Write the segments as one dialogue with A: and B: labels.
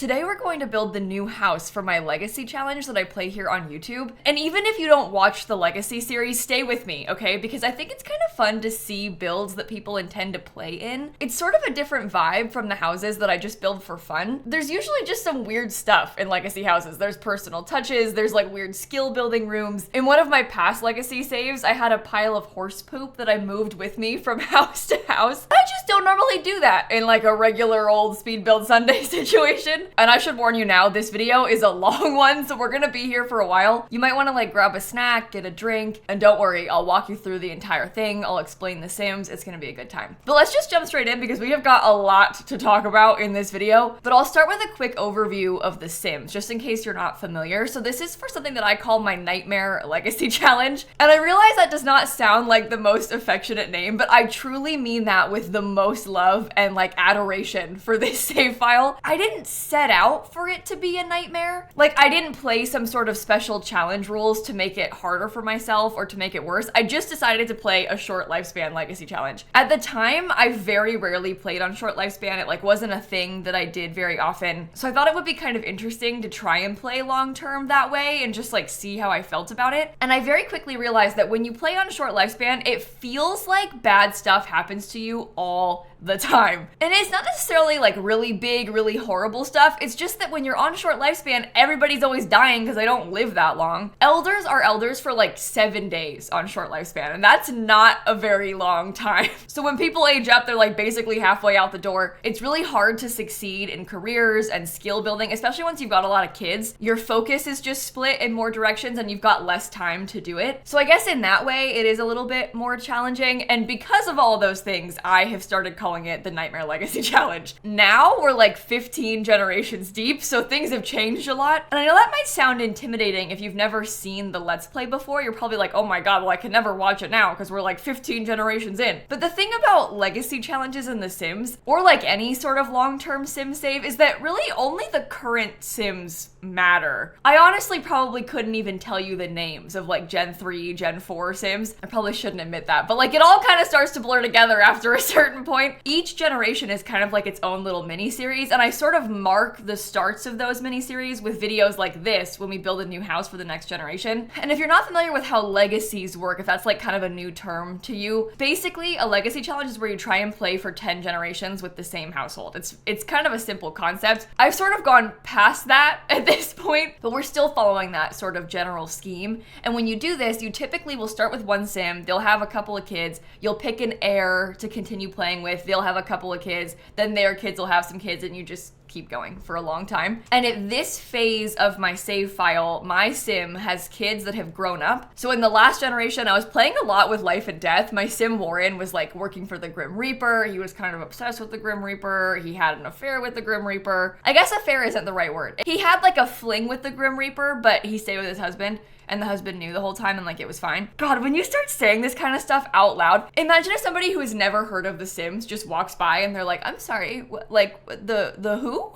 A: Today we're going to build the new house for my Legacy challenge that I play here on YouTube. And even if you don't watch the Legacy series, stay with me, okay? Because I think it's kind of fun to see builds that people intend to play in. It's sort of a different vibe from the houses that I just build for fun. There's usually just some weird stuff in Legacy houses. There's personal touches, there's like weird skill building rooms. In one of my past Legacy saves, I had a pile of horse poop that I moved with me from house to house. I just don't normally do that in like a regular old speed build Sunday situation. And I should warn you now, this video is a long one, so we're gonna be here for a while. You might wanna like grab a snack, get a drink, and don't worry, I'll walk you through the entire thing. I'll explain the Sims. It's gonna be a good time. But let's just jump straight in because we have got a lot to talk about in this video. But I'll start with a quick overview of the Sims, just in case you're not familiar. So this is for something that I call my Nightmare Legacy Challenge. And I realize that does not sound like the most affectionate name, but I truly mean that with the most love and like adoration for this save file. I didn't set out for it to be a nightmare. Like, I didn't play some sort of special challenge rules to make it harder for myself or to make it worse. I just decided to play a short lifespan Legacy challenge. At the time, I very rarely played on short lifespan. It like wasn't a thing that I did very often. So I thought it would be kind of interesting to try and play long term that way and just like see how I felt about it. And I very quickly realized that when you play on short lifespan, it feels like bad stuff happens to you all the time. And it's not necessarily like really big, really horrible stuff. It's just that when you're on short lifespan, everybody's always dying because they don't live that long. Elders are elders for like 7 days on short lifespan, and that's not a very long time. So when people age up, they're like basically halfway out the door. It's really hard to succeed in careers and skill building, especially once you've got a lot of kids. Your focus is just split in more directions and you've got less time to do it. So I guess in that way, it is a little bit more challenging. And because of all those things, I have started calling it the Nightmare Legacy Challenge. Now we're like 15 generations deep, so things have changed a lot. And I know that might sound intimidating if you've never seen the Let's Play before. You're probably like, oh my god, well I can never watch it now because we're like 15 generations in. But the thing about Legacy challenges in The Sims, or like any sort of long-term Sim save, is that really only the current Sims matter. I honestly probably couldn't even tell you the names of like Gen 3, Gen 4 Sims. I probably shouldn't admit that, but like it all kind of starts to blur together after a certain point. Each generation is kind of like its own little mini-series, and I sort of mark the starts of those mini-series with videos like this when we build a new house for the next generation. And if you're not familiar with how legacies work, if that's like kind of a new term to you, basically a legacy challenge is where you try and play for 10 generations with the same household. It's kind of a simple concept. I've sort of gone past that at this point, but we're still following that sort of general scheme. And when you do this, you typically will start with one Sim, they'll have a couple of kids, you'll pick an heir to continue playing with, they'll have a couple of kids, then their kids will have some kids, and you just keep going for a long time. And at this phase of my save file, my Sim has kids that have grown up. So in the last generation, I was playing a lot with life and death. My Sim Warren was like working for the Grim Reaper. He was kind of obsessed with the Grim Reaper. He had an affair with the Grim Reaper. I guess affair isn't the right word. He had like a fling with the Grim Reaper, but he stayed with his husband. And the husband knew the whole time and like it was fine. God, when you start saying this kind of stuff out loud, imagine if somebody who has never heard of The Sims just walks by and they're like, I'm sorry, like the who?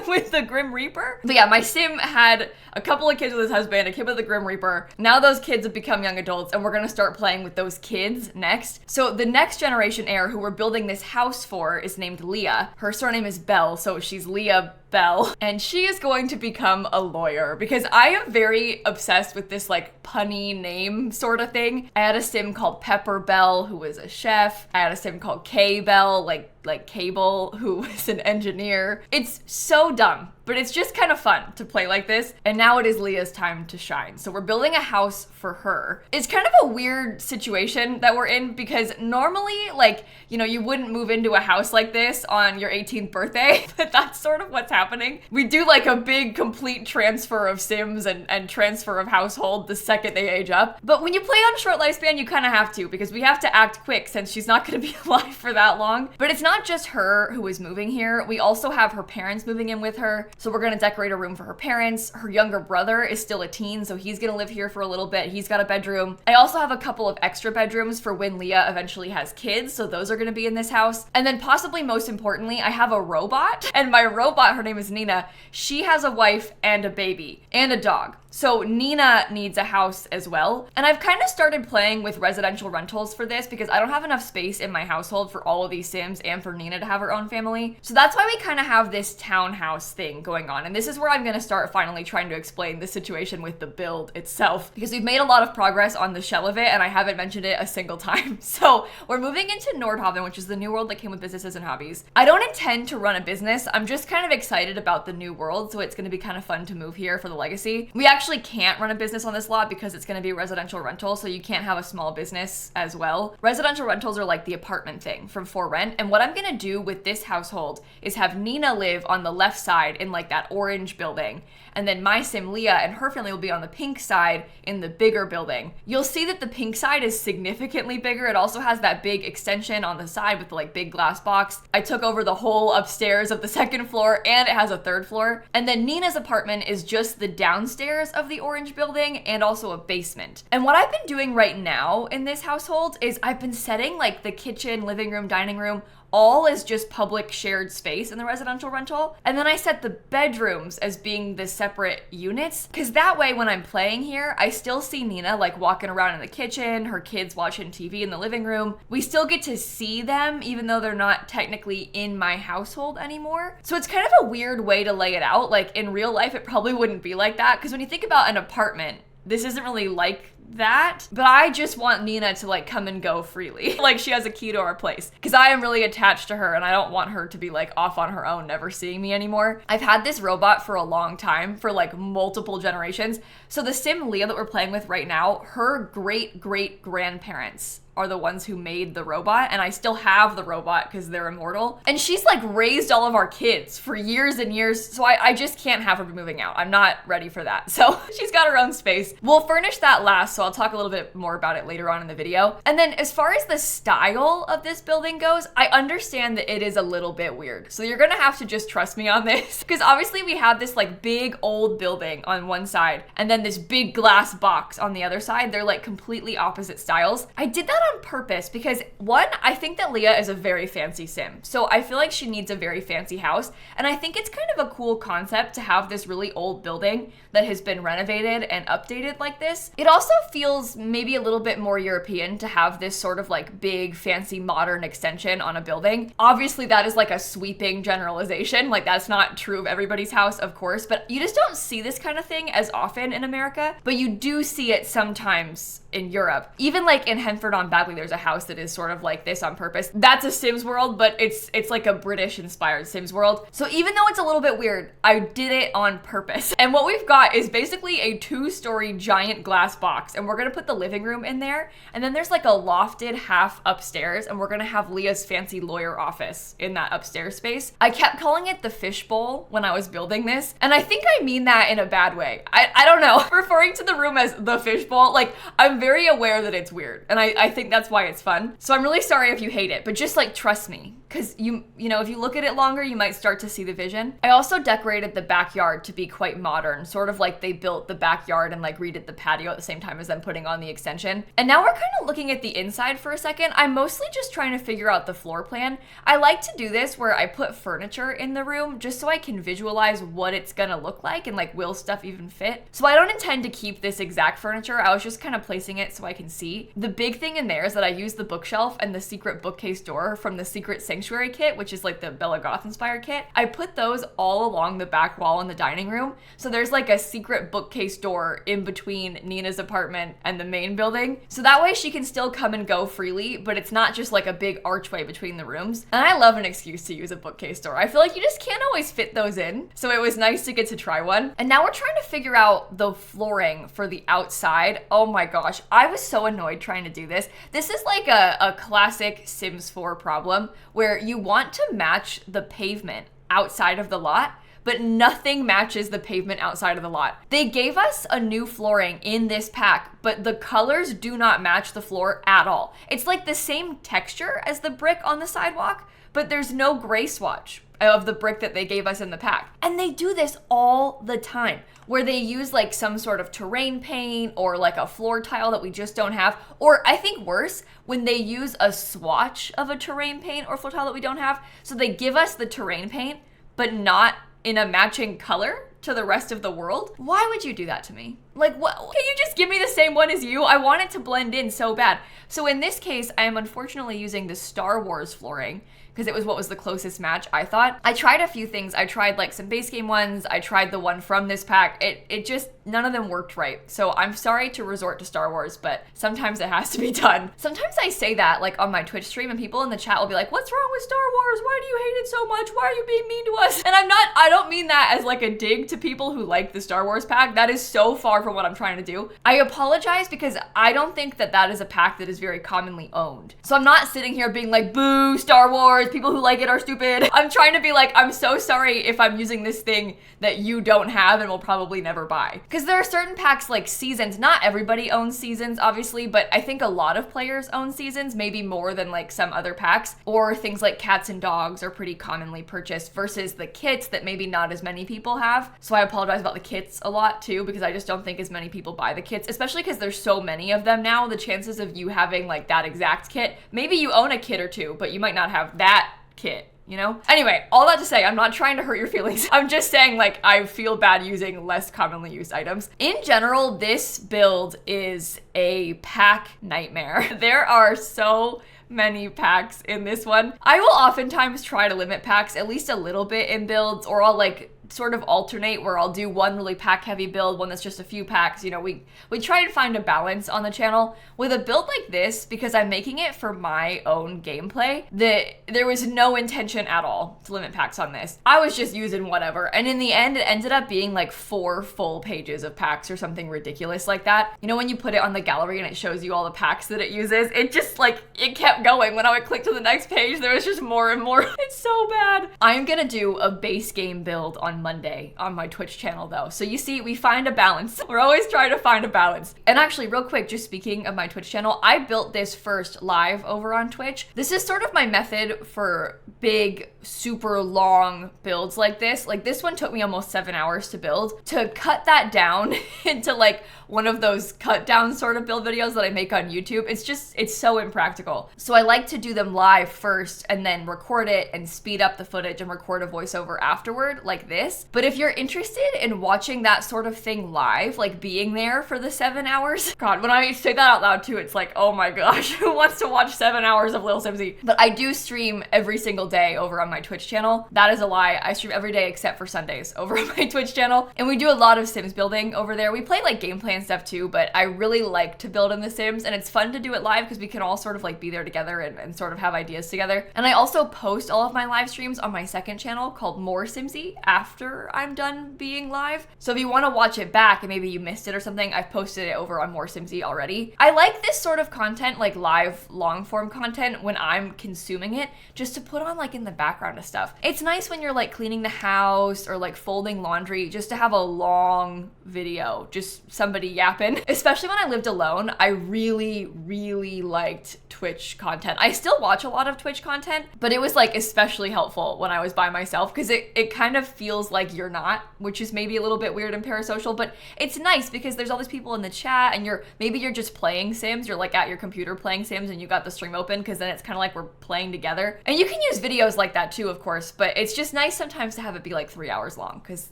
A: With the Grim Reaper? But yeah, my Sim had a couple of kids with his husband, a kid with the Grim Reaper. Now those kids have become young adults and we're gonna start playing with those kids next. So the next generation heir who we're building this house for is named Leah. Her surname is Bell, so she's Leah Bell, and she is going to become a lawyer because I am very obsessed with this like punny name sort of thing. I had a Sim called Pepper Bell who was a chef. I had a Sim called K Bell, like Cable, who was an engineer. It's so dumb, but it's just kind of fun to play like this. And now it is Leah's time to shine. So we're building a house for her. It's kind of a weird situation that we're in because normally, like, you know, you wouldn't move into a house like this on your 18th birthday, but that's sort of what's happening. We do like a big complete transfer of Sims and transfer of household the second they age up. But when you play on short lifespan, you kind of have to because we have to act quick since she's not going to be alive for that long. But it's not just her who is moving here. We also have her parents moving in with her. So we're going to decorate a room for her parents. Her younger brother is still a teen, so he's going to live here for a little bit. He's got a bedroom. I also have a couple of extra bedrooms for when Leah eventually has kids, so those are going to be in this house. And then possibly most importantly, I have a robot, and my robot, her name is Nina. She has a wife and a baby and a dog. So Nina needs a house as well. And I've kind of started playing with residential rentals for this because I don't have enough space in my household for all of these Sims and for Nina to have her own family. So that's why we kind of have this townhouse thing going on. And this is where I'm going to start finally trying to explain the situation with the build itself, because we've made a lot of progress on the shell of it and I haven't mentioned it a single time. So we're moving into Nordhaven, which is the new world that came with businesses and hobbies. I don't intend to run a business. I'm just kind of excited about the new world. So it's going to be kind of fun to move here for the legacy. We actually can't run a business on this lot because it's going to be a residential rental. So you can't have a small business as well. Residential rentals are like the apartment thing from For Rent. And what I'm going to do with this household is have Nina live on the left side in like that orange building. And then my sim Leah and her family will be on the pink side in the bigger building. You'll see that the pink side is significantly bigger. It also has that big extension on the side with the like big glass box. I took over the whole upstairs of the second floor and it has a third floor. And then Nina's apartment is just the downstairs of the orange building and also a basement. And what I've been doing right now in this household is I've been setting like the kitchen, living room, dining room, all is just public shared space in the residential rental. And then I set the bedrooms as being the separate units, because that way when I'm playing here, I still see Nina like walking around in the kitchen, her kids watching TV in the living room. We still get to see them even though they're not technically in my household anymore. So it's kind of a weird way to lay it out. Like in real life, it probably wouldn't be like that, because when you think about an apartment, this isn't really like that, but I just want Nina to like come and go freely. Like she has a key to our place, because I am really attached to her and I don't want her to be like off on her own, never seeing me anymore. I've had this robot for a long time, for like multiple generations. So the sim Leah that we're playing with right now, her great grandparents are the ones who made the robot, and I still have the robot because they're immortal. And she's like raised all of our kids for years and years, so I just can't have her be moving out. I'm not ready for that. So she's got her own space. We'll furnish that last, so I'll talk a little bit more about it later on in the video. And then as far as the style of this building goes, I understand that it is a little bit weird. So you're gonna have to just trust me on this, because obviously we have this like big old building on one side and then this big glass box on the other side. They're like completely opposite styles. I did that on purpose because one, I think that Leah is a very fancy sim. So I feel like she needs a very fancy house. And I think it's kind of a cool concept to have this really old building that has been renovated and updated like this. It also feels maybe a little bit more European to have this sort of like big, fancy, modern extension on a building. Obviously that is like a sweeping generalization. Like that's not true of everybody's house, of course, but you just don't see this kind of thing as often in America, but you do see it sometimes in Europe. Even like in Henford on Bagley, there's a house that is sort of like this on purpose. That's a Sims world, but it's like a British inspired Sims world. So even though it's a little bit weird, I did it on purpose. And what we've got is basically a 2-story giant glass box, and we're gonna put the living room in there. And then there's like a lofted half upstairs, and we're gonna have Leah's fancy lawyer office in that upstairs space. I kept calling it the fishbowl when I was building this, and I think I mean that in a bad way. I don't know. Referring to the room as the fishbowl, like I'm very aware that it's weird, and I think that's why it's fun. So I'm really sorry if you hate it, but just like trust me, because you know, if you look at it longer, you might start to see the vision. I also decorated the backyard to be quite modern, sort of like they built the backyard and like redid the patio at the same time as them putting on the extension. And now we're kind of looking at the inside for a second. I'm mostly just trying to figure out the floor plan. I like to do this where I put furniture in the room just so I can visualize what it's gonna look like and like will stuff even fit. So I don't intend to keep this exact furniture. I was just kind of placing it so I can see. The big thing in there is that I used the bookshelf and the secret bookcase door from the Secret Sanctuary kit, which is like the Bella Goth inspired kit. I put those all along the back wall in the dining room. So there's like a secret bookcase door in between Nina's apartment and the main building. So that way she can still come and go freely, but it's not just like a big archway between the rooms. And I love an excuse to use a bookcase door. I feel like you just can't always fit those in. So it was nice to get to try one. And now we're trying to figure out the flooring for the outside. Oh my gosh, I was so annoyed trying to do this. This is like a classic Sims 4 problem where you want to match the pavement outside of the lot, but nothing matches the pavement outside of the lot. They gave us a new flooring in this pack, but the colors do not match the floor at all. It's like the same texture as the brick on the sidewalk, but there's no gray swatch of the brick that they gave us in the pack. And they do this all the time, where they use like some sort of terrain paint or like a floor tile that we just don't have. Or I think worse, when they use a swatch of a terrain paint or floor tile that we don't have. So they give us the terrain paint, but not in a matching color to the rest of the world. Why would you do that to me? Like, what? Can you just give me the same one as you? I want it to blend in so bad. So in this case, I am unfortunately using the Star Wars flooring because it was what was the closest match, I thought. I tried a few things. I tried like some base game ones. I tried the one from this pack. It just, none of them worked right. So I'm sorry to resort to Star Wars, but sometimes it has to be done. Sometimes I say that like on my Twitch stream and people in the chat will be like, what's wrong with Star Wars? Why do you hate it so much? Why are you being mean to us? And I don't mean that as like a dig to people who like the Star Wars pack. That is so far from what I'm trying to do. I apologize because I don't think that that is a pack that is very commonly owned. So I'm not sitting here being like, boo, Star Wars, people who like it are stupid. I'm trying to be like, I'm so sorry if I'm using this thing that you don't have and will probably never buy. Because there are certain packs like seasons. Not everybody owns seasons, obviously, but I think a lot of players own seasons, maybe more than like some other packs. Or things like cats and dogs are pretty commonly purchased versus the kits that maybe not as many people have. So I apologize about the kits a lot too, because I just don't think as many people buy the kits, especially because there's so many of them now. The chances of you having like that exact kit, maybe you own a kit or two, but you might not have that kit, you know? Anyway, all that to say, I'm not trying to hurt your feelings. I'm just saying like I feel bad using less commonly used items. In general, this build is a pack nightmare. There are so many packs in this one. I will oftentimes try to limit packs at least a little bit in builds, or I'll like sort of alternate where I'll do one really pack heavy build, one that's just a few packs. You know, we try to find a balance on the channel. With a build like this, because I'm making it for my own gameplay, there was no intention at all to limit packs on this. I was just using whatever. And in the end, it ended up being like 4 full pages of packs or something ridiculous like that. You know, when you put it on the gallery and it shows you all the packs that it uses, it just like, it kept going. When I would click to the next page, there was just more and more. It's so bad. I'm gonna do a base game build on Monday on my Twitch channel though. So you see, we find a balance. We're always trying to find a balance. And actually, real quick, just speaking of my Twitch channel, I built this first live over on Twitch. This is sort of my method for big, super long builds like this. Like this one took me almost 7 hours to build. To cut that down into like one of those cut down sort of build videos that I make on YouTube, it's so impractical. So I like to do them live first and then record it and speed up the footage and record a voiceover afterward like this. But if you're interested in watching that sort of thing live, like being there for the 7 hours, God, when I say that out loud too, it's like, oh my gosh, who wants to watch 7 hours of lilsimsie? But I do stream every single day over on my Twitch channel. That is a lie. I stream every day except for Sundays over on my Twitch channel. And we do a lot of Sims building over there. We play like gameplay and stuff too, but I really like to build in The Sims, and it's fun to do it live because we can all sort of like be there together and sort of have ideas together. And I also post all of my live streams on my second channel called More Simsie after I'm done being live. So if you want to watch it back and maybe you missed it or something, I've posted it over on More Simsie already. I like this sort of content, like live long form content, when I'm consuming it, just to put on like in the background of stuff. It's nice when you're like cleaning the house or like folding laundry, just to have a long video, just somebody yapping. Especially when I lived alone, I really liked Twitch content. I still watch a lot of Twitch content, but it was like especially helpful when I was by myself because it kind of feels like you're not, which is maybe a little bit weird and parasocial, but it's nice because there's all these people in the chat and maybe you're just playing Sims, you're like at your computer playing Sims and you got the stream open because then it's kind of like we're playing together. And you can use videos like that too, of course, but it's just nice sometimes to have it be like 3 hours long because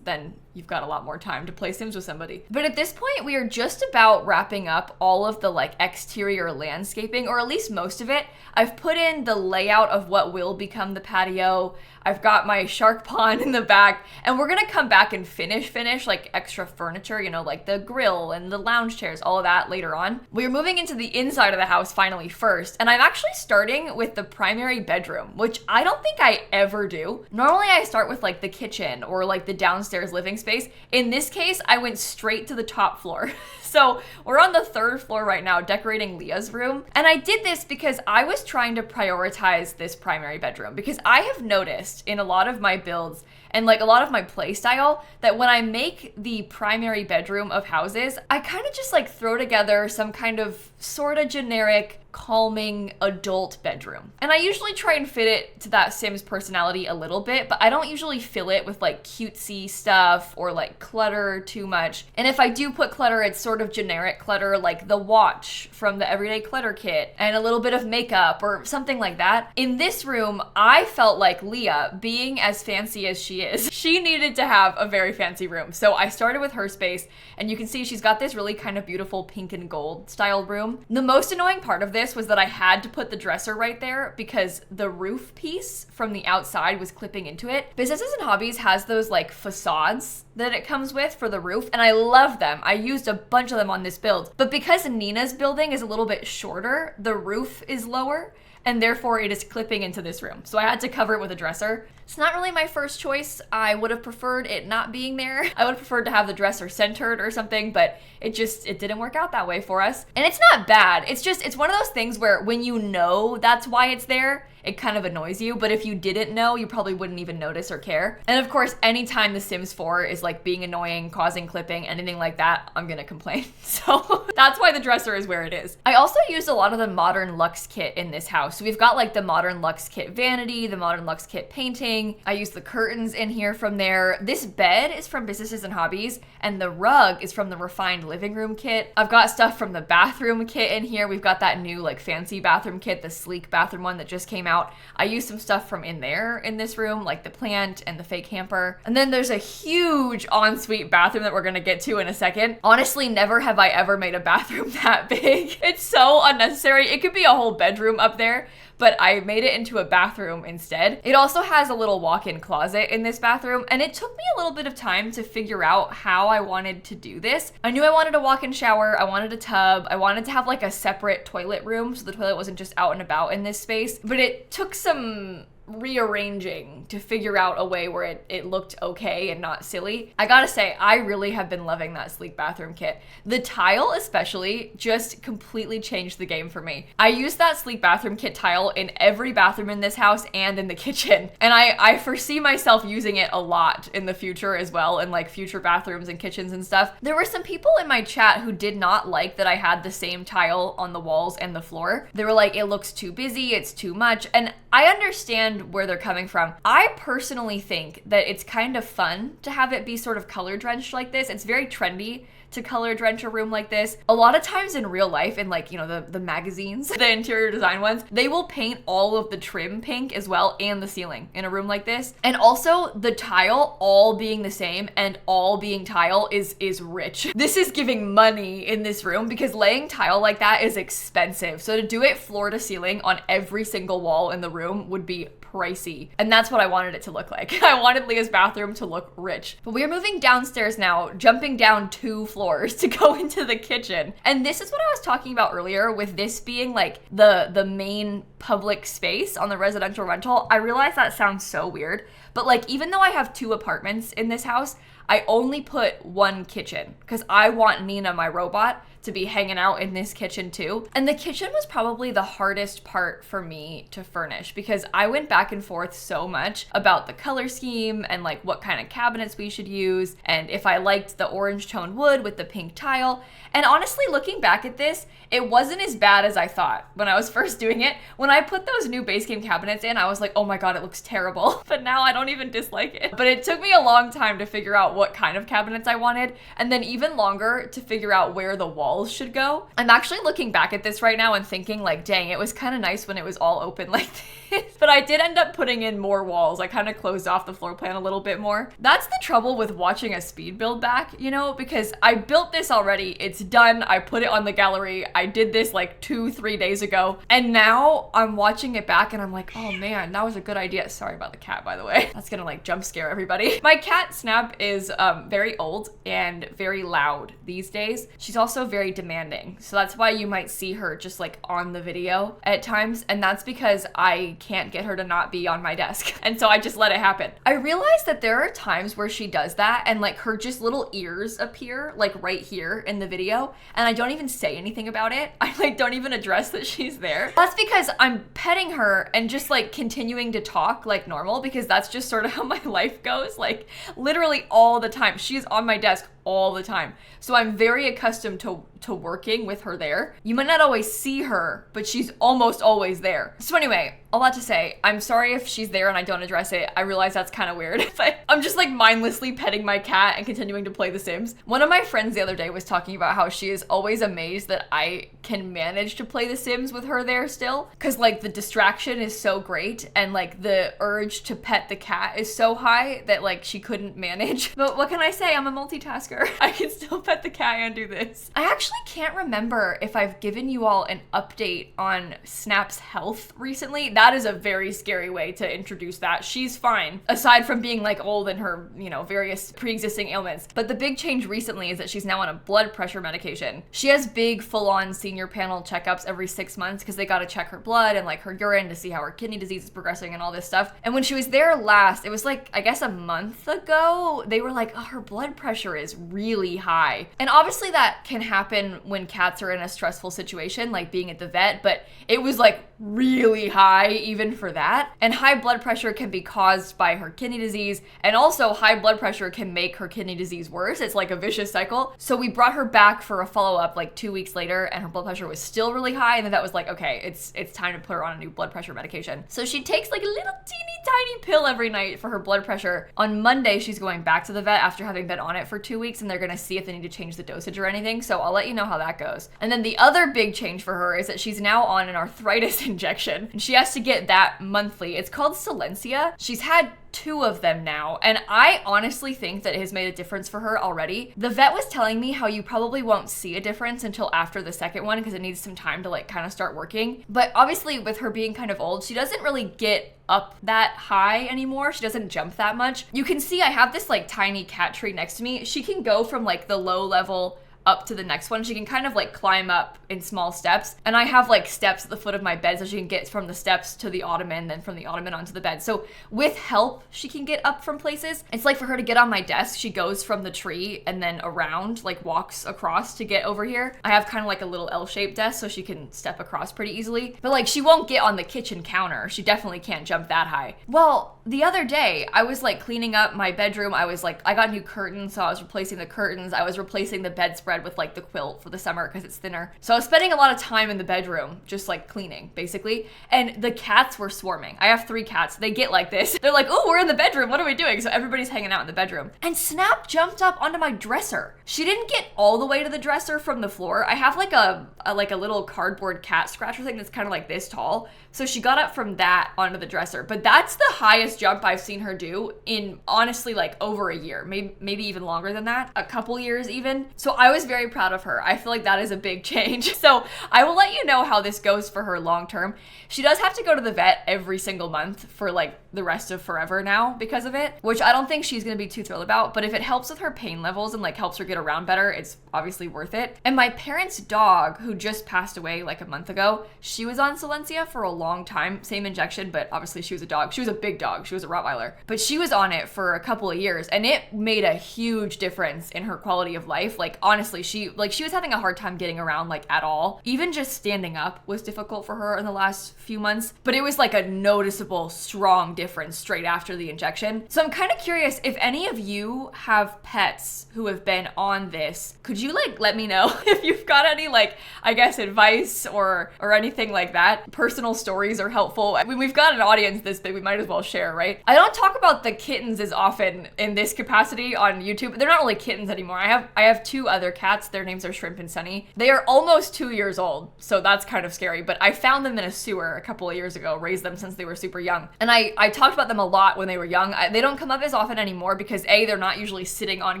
A: then you've got a lot more time to play Sims with somebody. But at this point, we are just about wrapping up all of the like exterior landscaping, or at least most of it. I've put in the layout of what will become the patio. I've got my shark pond in the back, and we're gonna come back and finish like extra furniture, you know, like the grill and the lounge chairs, all of that later on. We're moving into the inside of the house finally first, and I'm actually starting with the primary bedroom, which I don't think I ever do. Normally I start with like the kitchen or like the downstairs living space. In this case, I went straight to the top floor. So we're on the 3rd floor right now, decorating Leah's room. And I did this because I was trying to prioritize this primary bedroom, because I have noticed in a lot of my builds and like a lot of my play style that when I make the primary bedroom of houses, I kind of just like throw together some kind of sort of generic calming adult bedroom. And I usually try and fit it to that Sims personality a little bit, but I don't usually fill it with like cutesy stuff or like clutter too much. And if I do put clutter, it's sort of generic clutter, like the watch from the Everyday Clutter Kit and a little bit of makeup or something like that. In this room, I felt like Leah, being as fancy as she she is. She needed to have a very fancy room. So I started with her space, and you can see she's got this really kind of beautiful pink and gold style room. The most annoying part of this was that I had to put the dresser right there because the roof piece from the outside was clipping into it. Businesses and Hobbies has those like facades that it comes with for the roof, and I love them. I used a bunch of them on this build, but because Nina's building is a little bit shorter, the roof is lower, and therefore it is clipping into this room. So I had to cover it with a dresser. It's not really my first choice. I would have preferred it not being there. I would have preferred to have the dresser centered or something, but it didn't work out that way for us. And it's not bad. It's one of those things where when you know that's why it's there, it kind of annoys you, but if you didn't know, you probably wouldn't even notice or care. And of course, anytime The Sims 4 is like being annoying, causing clipping, anything like that, I'm gonna complain. So that's why the dresser is where it is. I also used a lot of the Modern Luxe kit in this house. So we've got like the Modern Luxe kit vanity, the Modern Luxe kit painting. I used the curtains in here from there. This bed is from Businesses and Hobbies, and the rug is from the Refined Living Room kit. I've got stuff from the bathroom kit in here. We've got that new like fancy bathroom kit, the sleek bathroom one that just came out. I used some stuff from in there in this room, like the plant and the fake hamper. And then there's a huge ensuite bathroom that we're gonna get to in a second. Honestly, never have I ever made a bathroom that big. It's so unnecessary. It could be a whole bedroom up there, but I made it into a bathroom instead. It also has a little walk-in closet in this bathroom, and it took me a little bit of time to figure out how I wanted to do this. I knew I wanted a walk-in shower, I wanted a tub, I wanted to have like a separate toilet room so the toilet wasn't just out and about in this space, but it took some rearranging to figure out a way where it looked okay and not silly. I gotta say, I really have been loving that sleek bathroom kit. The tile especially just completely changed the game for me. I use that sleek bathroom kit tile in every bathroom in this house and in the kitchen, and I foresee myself using it a lot in the future as well, in like future bathrooms and kitchens and stuff. There were some people in my chat who did not like that I had the same tile on the walls and the floor. They were like, it looks too busy, it's too much, and I understand where they're coming from. I personally think that it's kind of fun to have it be sort of color drenched like this. It's very trendy to color drench a room like this. A lot of times in real life, in like, you know, the magazines, the interior design ones, they will paint all of the trim pink as well and the ceiling in a room like this. And also the tile all being the same and all being tile is rich. This is giving money in this room because laying tile like that is expensive. So to do it floor to ceiling on every single wall in the room would be pricey. And that's what I wanted it to look like. I wanted Leah's bathroom to look rich. But we are moving downstairs now, jumping down 2 floors to go into the kitchen. And this is what I was talking about earlier with this being like the main public space on the residential rental. I realize that sounds so weird, but like even though I have 2 apartments in this house, I only put 1 kitchen because I want Nina, my robot, to be hanging out in this kitchen too. And the kitchen was probably the hardest part for me to furnish because I went back and forth so much about the color scheme and like what kind of cabinets we should use and if I liked the orange toned wood with the pink tile. And honestly, looking back at this, it wasn't as bad as I thought when I was first doing it. When I put those new base game cabinets in, I was like, oh my God, it looks terrible. But now I don't even dislike it. But it took me a long time to figure out what kind of cabinets I wanted, and then even longer to figure out where the walls should go. I'm actually looking back at this right now and thinking like, dang, it was kind of nice when it was all open like this. But I did end up putting in more walls. I kind of closed off the floor plan a little bit more. That's the trouble with watching a speed build back, you know, because I built this already. It's done. I put it on the gallery. I did this like 2-3 days ago. And now I'm watching it back and I'm like, oh man, that was a good idea. Sorry about the cat, by the way. That's gonna like jump scare everybody. My cat Snap is very old and very loud these days. She's also very demanding. So that's why you might see her just like on the video at times. And that's because I can't get her to not be on my desk. And so I just let it happen. I realized that there are times where she does that and like her just little ears appear like right here in the video. And I don't even say anything about it. I like don't even address that she's there. That's because I'm petting her and just like continuing to talk like normal because that's just sort of how my life goes. Like literally all the time. She's on my desk all the time. So I'm very accustomed to working with her there. You might not always see her, but she's almost always there. So anyway, a lot to say. I'm sorry if she's there and I don't address it. I realize that's kind of weird. But I'm just like mindlessly petting my cat and continuing to play The Sims. One of my friends the other day was talking about how she is always amazed that I can manage to play The Sims with her there still. Cause like the distraction is so great and like the urge to pet the cat is so high that like she couldn't manage. But what can I say? I'm a multitasker. I can still pet the cat and do this. I actually can't remember if I've given you all an update on Snap's health recently. That is a very scary way to introduce that. She's fine, aside from being like old and her, you know, various pre-existing ailments. But the big change recently is that she's now on a blood pressure medication. She has big full-on senior panel checkups every 6 months because they got to check her blood and like her urine to see how her kidney disease is progressing and all this stuff. And when she was there last, it was like, I guess a month ago, they were like, oh, her blood pressure is really high. And obviously that can happen when cats are in a stressful situation, like being at the vet, but it was like really high even for that. And high blood pressure can be caused by her kidney disease, and also high blood pressure can make her kidney disease worse. It's like a vicious cycle. So we brought her back for a follow-up like 2 weeks later, and her blood pressure was still really high, and then that was like, okay, it's time to put her on a new blood pressure medication. So she takes like a little teeny tiny pill every night for her blood pressure. On Monday, she's going back to the vet after having been on it for 2 weeks, and they're gonna see if they need to change the dosage or anything. So I'll let you know how that goes. And then the other big change for her is that she's now on an arthritis injection, and she has to get that monthly. It's called Silencia. She's had 2 of them now, and I honestly think that it has made a difference for her already. The vet was telling me how you probably won't see a difference until after the second one because it needs some time to like kind of start working. But obviously with her being kind of old, she doesn't really get up that high anymore. She doesn't jump that much. You can see I have this like tiny cat tree next to me. She can go from like the low level up to the next one. She can kind of like climb up in small steps, and I have like steps at the foot of my bed so she can get from the steps to the ottoman, then from the ottoman onto the bed. So with help she can get up from places. It's like for her to get on my desk, she goes from the tree and then around, like walks across to get over here. I have kind of like a little L-shaped desk so she can step across pretty easily, but like she won't get on the kitchen counter. She definitely can't jump that high. Well, the other day I was like cleaning up my bedroom. I was like, I got new curtains, so I was replacing the curtains. I was replacing the bedspread with like the quilt for the summer because it's thinner. So I was spending a lot of time in the bedroom just like cleaning basically, and the cats were swarming. I have 3 cats. They get like this. They're like, oh, we're in the bedroom, what are we doing? So everybody's hanging out in the bedroom, and Snap jumped up onto my dresser. She didn't get all the way to the dresser from the floor. I have like a little cardboard cat scratcher thing that's kind of like this tall, so she got up from that onto the dresser. But that's the highest jump I've seen her do in honestly like over a year, maybe even longer than that, a couple years even. So I was very proud of her. I feel like that is a big change. So I will let you know how this goes for her long term. She does have to go to the vet every single month for like the rest of forever now because of it, which I don't think she's gonna be too thrilled about, but if it helps with her pain levels and like helps her get around better, it's obviously worth it. And my parents' dog, who just passed away like a month ago, she was on Silencia for a long time, same injection, but obviously she was a dog. She was a big dog. She was a Rottweiler, but she was on it for a couple of years, and it made a huge difference in her quality of life. Like honestly, she was having a hard time getting around like at all. Even just standing up was difficult for her in the last few months, but it was like a noticeable, strong difference straight after the injection. So I'm kind of curious if any of you have pets who have been on this. Could you like let me know if you've got any like, I guess, advice or anything like that? Personal stories are helpful. I mean, we've got an audience this big, we might as well share, right? I don't talk about the kittens as often in this capacity on YouTube. They're not really kittens anymore. I have 2 other cats. Their names are Shrimp and Sunny. They are almost 2 years old, so that's kind of scary, but I found them in a sewer a couple of years ago, raised them since they were super young. And I talked about them a lot when they were young. They don't come up as often anymore because A, they're not usually sitting on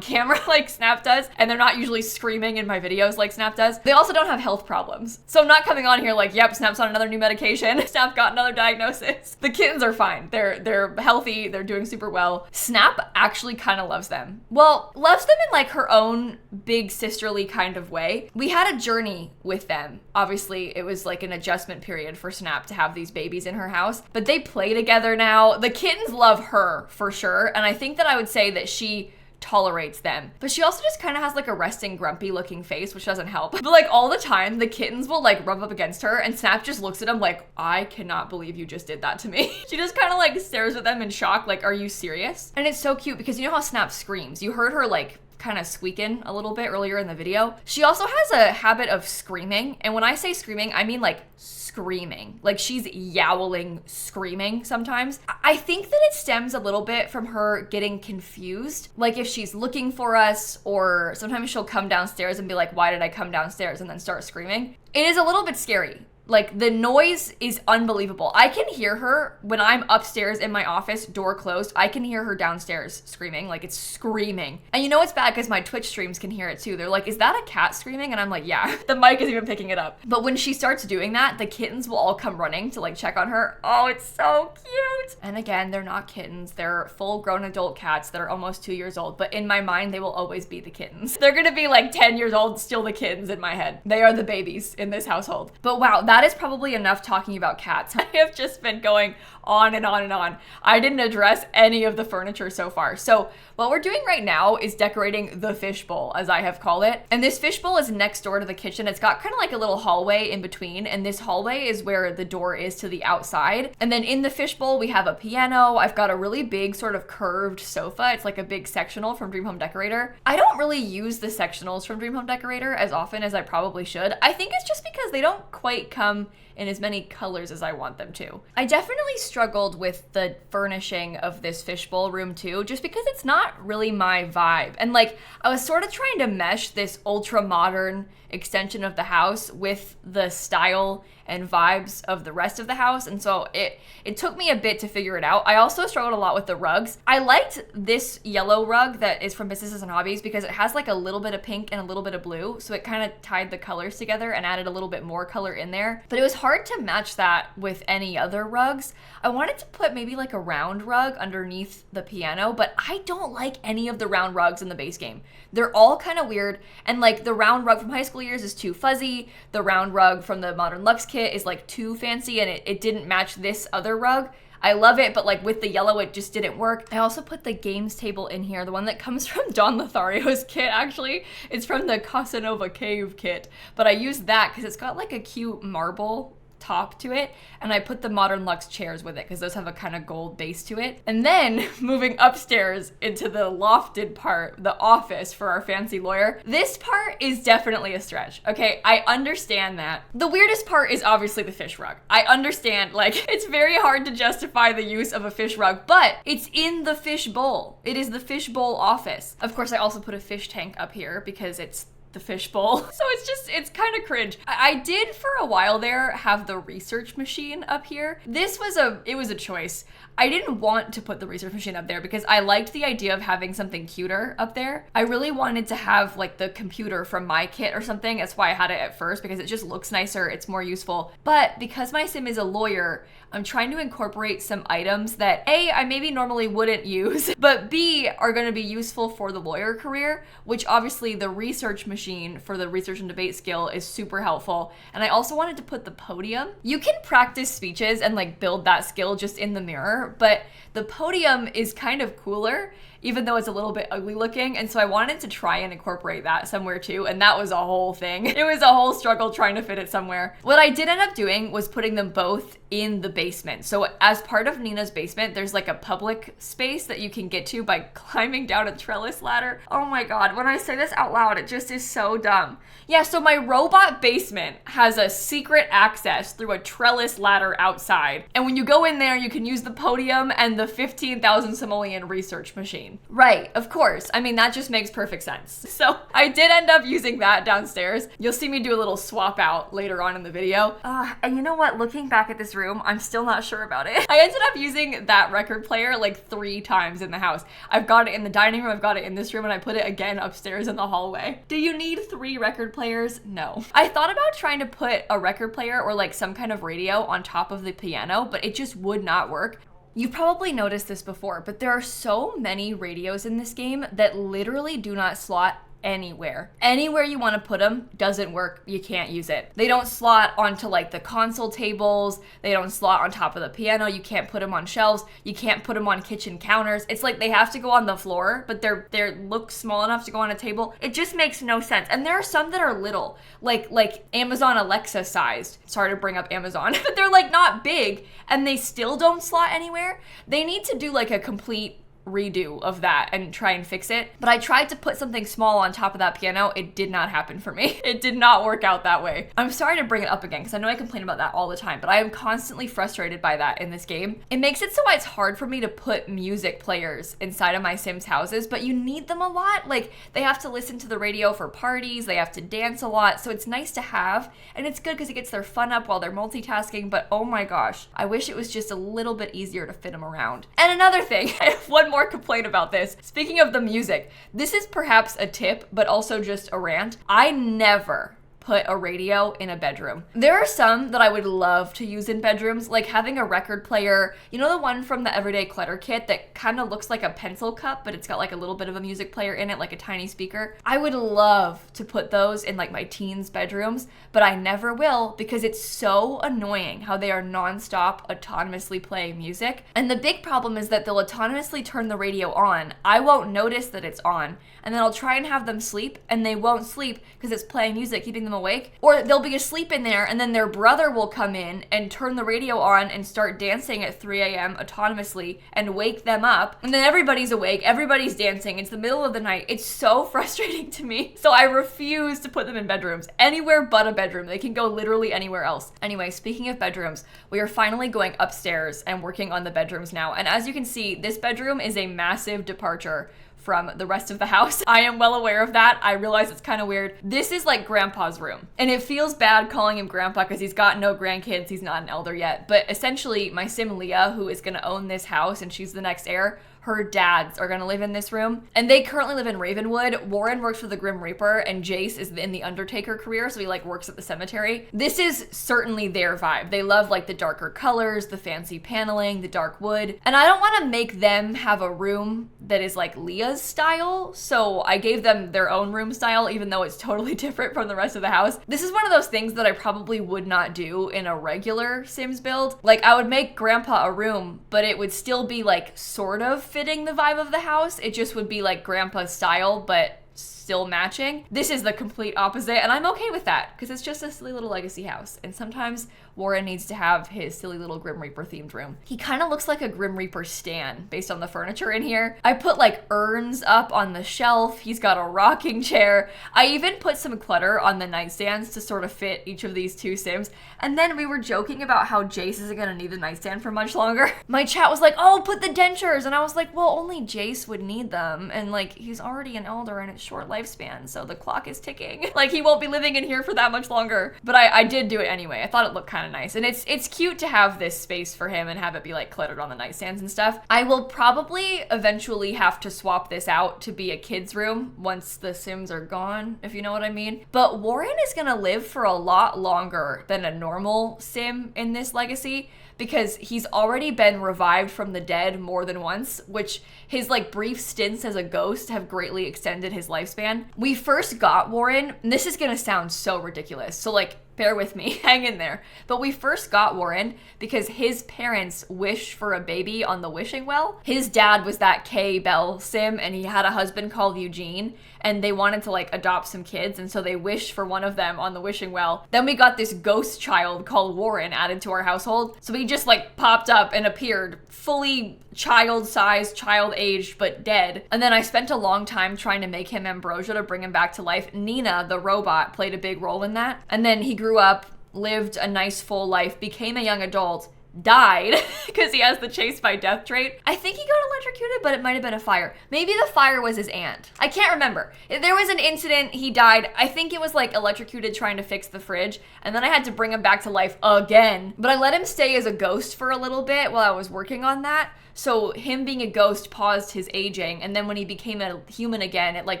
A: camera like Snap does, and they're not usually screaming in my videos like Snap does. They also don't have health problems. So I'm not coming on here like, yep, Snap's on another new medication. Snap got another diagnosis. The kittens are fine. They're healthy. They're doing super well. Snap actually kind of loves them. Well, loves them in like her own big sisterly kind of way. We had a journey with them. Obviously, it was like an adjustment period for Snap to have these babies in her house, but they play together now. The kittens love her for sure, and I think that I would say that she tolerates them, but she also just kind of has like a resting, grumpy looking face, which doesn't help. But like all the time the kittens will like rub up against her, and Snap just looks at them like, I cannot believe you just did that to me. She just kind of like stares at them in shock like, are you serious? And it's so cute because you know how Snap screams. You heard her like kind of squeaking a little bit earlier in the video. She also has a habit of screaming. And when I say screaming, I mean like screaming. Like she's yowling, screaming sometimes. I think that it stems a little bit from her getting confused. Like if she's looking for us, or sometimes she'll come downstairs and be like, why did I come downstairs? And then start screaming. It is a little bit scary. Like the noise is unbelievable. I can hear her when I'm upstairs in my office, door closed. I can hear her downstairs screaming, like it's screaming. And you know it's bad because my Twitch streams can hear it too. They're like, is that a cat screaming? And I'm like, yeah, the mic is even picking it up. But when she starts doing that, the kittens will all come running to like check on her. Oh, it's so cute. And again, they're not kittens. They're full grown adult cats that are almost 2 years old. But in my mind, they will always be the kittens. They're gonna be like 10 years old, still the kittens in my head. They are the babies in this household. But wow, that is probably enough talking about cats. I have just been going on and on and on. I didn't address any of the furniture so far. So what we're doing right now is decorating the fishbowl, as I have called it. And this fishbowl is next door to the kitchen. It's got kind of like a little hallway in between. And this hallway is where the door is to the outside. And then in the fishbowl, we have a piano. I've got a really big sort of curved sofa. It's like a big sectional from Dream Home Decorator. I don't really use the sectionals from Dream Home Decorator as often as I probably should. I think it's just because they don't quite come in as many colors as I want them to. I definitely struggled with the furnishing of this fishbowl room too, just because it's not really my vibe. And like, I was sort of trying to mesh this ultra modern extension of the house with the style and vibes of the rest of the house. And so it took me a bit to figure it out. I also struggled a lot with the rugs. I liked this yellow rug that is from Businesses and Hobbies because it has like a little bit of pink and a little bit of blue. So it kind of tied the colors together and added a little bit more color in there. But it was hard to match that with any other rugs. I wanted to put maybe like a round rug underneath the piano, but I don't like any of the round rugs in the base game. They're all kind of weird. And like the round rug from high school years is too fuzzy. The round rug from the Modern Luxe kit is like too fancy, and it didn't match this other rug. I love it, but like with the yellow, it just didn't work. I also put the games table in here, the one that comes from Don Lothario's kit, actually. It's from the Casanova Cave kit, but I used that because it's got like a cute marble top to it, and I put the Modern Luxe chairs with it because those have a kind of gold base to it. And then moving upstairs into the lofted part, the office for our fancy lawyer, this part is definitely a stretch. Okay, I understand that. The weirdest part is obviously the fish rug. I understand, like, it's very hard to justify the use of a fish rug, but it's in the fish bowl. It is the fish bowl office. Of course, I also put a fish tank up here because it's the fishbowl. So it's kind of cringe. I did for a while there have the research machine up here. It was a choice. I didn't want to put the research machine up there because I liked the idea of having something cuter up there. I really wanted to have like the computer from my kit or something. That's why I had it at first, because it just looks nicer. It's more useful. But because my sim is a lawyer, I'm trying to incorporate some items that A, I maybe normally wouldn't use, but B, are going to be useful for the lawyer career, which obviously the research machine for the research and debate skill is super helpful. And I also wanted to put the podium. You can practice speeches and like build that skill just in the mirror, but the podium is kind of cooler, even though it's a little bit ugly looking. And so I wanted to try and incorporate that somewhere too. And that was a whole thing. It was a whole struggle trying to fit it somewhere. What I did end up doing was putting them both in the basement. So as part of Nina's basement, there's like a public space that you can get to by climbing down a trellis ladder. Oh my God, when I say this out loud, it just is so dumb. Yeah, so my robot basement has a secret access through a trellis ladder outside. And when you go in there, you can use the podium and the 15,000 simoleon research machine. Right, of course. I mean, that just makes perfect sense. So I did end up using that downstairs. You'll see me do a little swap out later on in the video. And you know what? Looking back at this room, I'm still not sure about it. I ended up using that record player like 3 times in the house. I've got it in the dining room, I've got it in this room, and I put it again upstairs in the hallway. Do you need 3 record players? No. I thought about trying to put a record player or like some kind of radio on top of the piano, but it just would not work. You've probably noticed this before, but there are so many radios in this game that literally do not slot anywhere. Anywhere you want to put them doesn't work. You can't use it. They don't slot onto like the console tables. They don't slot on top of the piano. You can't put them on shelves. You can't put them on kitchen counters. It's like they have to go on the floor, but they look small enough to go on a table. It just makes no sense. And there are some that are little, like Amazon Alexa sized. Sorry to bring up Amazon, but they're like not big and they still don't slot anywhere. They need to do like a complete redo of that and try and fix it. But I tried to put something small on top of that piano. It did not happen for me. It did not work out that way. I'm sorry to bring it up again because I know I complain about that all the time, but I am constantly frustrated by that in this game. It makes it so it's hard for me to put music players inside of my Sims houses, but you need them a lot. Like, they have to listen to the radio for parties, they have to dance a lot, so it's nice to have, and it's good because it gets their fun up while they're multitasking, but oh my gosh, I wish it was just a little bit easier to fit them around. And another thing, I have one more complaint about this. Speaking of the music, this is perhaps a tip, but also just a rant. I never put a radio in a bedroom. There are some that I would love to use in bedrooms, like having a record player. You know the one from the Everyday Clutter kit that kind of looks like a pencil cup, but it's got like a little bit of a music player in it, like a tiny speaker? I would love to put those in like my teens' bedrooms, but I never will because it's so annoying how they are nonstop autonomously playing music. And the big problem is that they'll autonomously turn the radio on. I won't notice that it's on, and then I'll try and have them sleep, and they won't sleep because it's playing music, keeping them awake. Or they'll be asleep in there, and then their brother will come in and turn the radio on and start dancing at 3 a.m. autonomously and wake them up. And then everybody's awake, everybody's dancing. It's the middle of the night. It's so frustrating to me. So I refuse to put them in bedrooms. Anywhere but a bedroom. They can go literally anywhere else. Anyway, speaking of bedrooms, we are finally going upstairs and working on the bedrooms now. And as you can see, this bedroom is a massive departure from the rest of the house. I am well aware of that. I realize it's kind of weird. This is like grandpa's room. And it feels bad calling him grandpa because he's got no grandkids. He's not an elder yet. But essentially, my sim Leah, who is gonna own this house and she's the next heir, her dads are gonna live in this room. And they currently live in Ravenwood. Warren works for the Grim Reaper and Jace is in the Undertaker career, so he like works at the cemetery. This is certainly their vibe. They love like the darker colors, the fancy paneling, the dark wood. And I don't wanna make them have a room that is like Leah's style, so I gave them their own room style, even though it's totally different from the rest of the house. This is one of those things that I probably would not do in a regular Sims build. Like, I would make grandpa a room, but it would still be like sort of fitting the vibe of the house. It just would be like grandpa's style, but still matching. This is the complete opposite, and I'm okay with that because it's just a silly little legacy house. And sometimes Warren needs to have his silly little Grim Reaper themed room. He kind of looks like a Grim Reaper stan based on the furniture in here. I put like urns up on the shelf. He's got a rocking chair. I even put some clutter on the nightstands to sort of fit each of these two Sims. And then we were joking about how Jace isn't gonna need the nightstand for much longer. My chat was like, oh, put the dentures. And I was like, well, only Jace would need them. And like, he's already an elder and it's short lifespan, so the clock is ticking. Like, he won't be living in here for that much longer. But I did do it anyway. I thought it looked kind of nice. And it's cute to have this space for him and have it be like cluttered on the nightstands and stuff. I will probably eventually have to swap this out to be a kid's room once the Sims are gone, if you know what I mean. But Warren is gonna live for a lot longer than a normal Sim in this legacy, because he's already been revived from the dead more than once, which his like brief stints as a ghost have greatly extended his lifespan. We first got Warren, and this is gonna sound so ridiculous, so like, bear with me, hang in there. But we first got Warren because his parents wished for a baby on the wishing well. His dad was that K Bell Sim, and he had a husband called Eugene, and they wanted to like adopt some kids, and so they wished for one of them on the wishing well. Then we got this ghost child called Warren added to our household, so he just like popped up and appeared fully child-sized, child-aged, but dead. And then I spent a long time trying to make him Ambrosia to bring him back to life. Nina, the robot, played a big role in that. And then he grew up, lived a nice full life, became a young adult, died because he has the chased by death trait. I think he got electrocuted, but it might have been a fire. Maybe the fire was his aunt. I can't remember. There was an incident, he died. I think it was like electrocuted trying to fix the fridge, and then I had to bring him back to life again. But I let him stay as a ghost for a little bit while I was working on that. So him being a ghost paused his aging, and then when he became a human again, it like